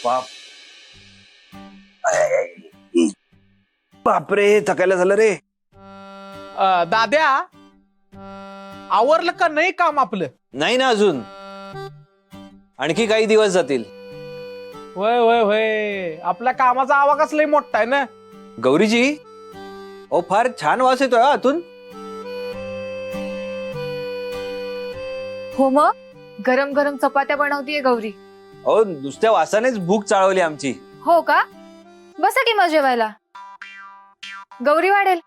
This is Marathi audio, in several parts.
बाप बापरे, थकायला झालं रे. दाद्या, आवरलं का नाही काम आपलं? नाही ना अजून, आणखी काही दिवस जातील. होय होय होय, आपल्या कामाचा आवाज लय मोठा आहे ना. गौरीजी, ओ फार छान वास येतोय आतून. हो मग, गरम गरम चपात्या बनवतीये गौरी. अहो, नुसत्या वासानेच भूक चाळवली आमची. हो का? बसा की मग जेवायला. गौरी वाढेल,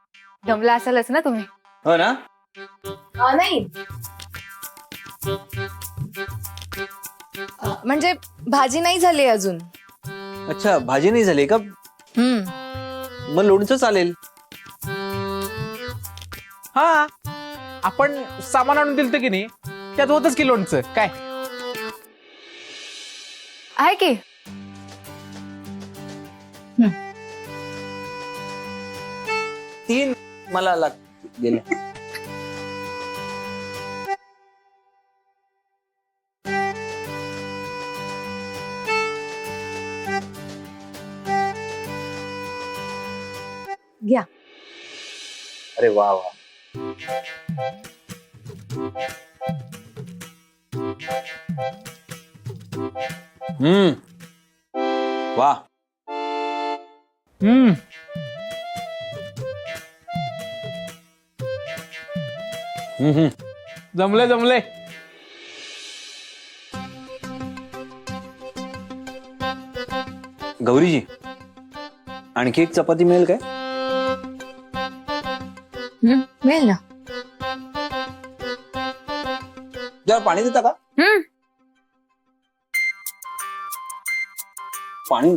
दमला असालच ना तुम्ही. हो ना. नाही म्हणजे भाजी नाही झाली अजून. अच्छा, भाजी नाही झाली का? मग लोणचं चालेल. हा, आपण सामान आणून दिलत की नाही, त्यात होतच की लोणचं. काय आहे की. 3 मला गेल्या. घ्या. अरे वा वा. वा. जमले जमले. गौरीजी, आणखी एक चपाती मिळेल काय? मिळेल ना. जरा पाणी देता का? पाणी.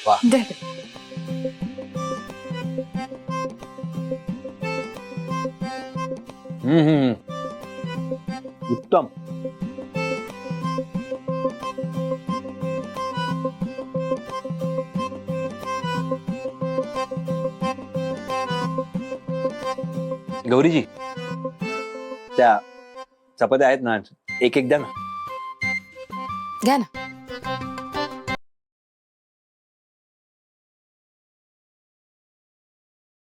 वा. दे. उत्तम. गौरीजी, त्या चपात्या आहेत ना, एक एक द्या ना. घ्या ना.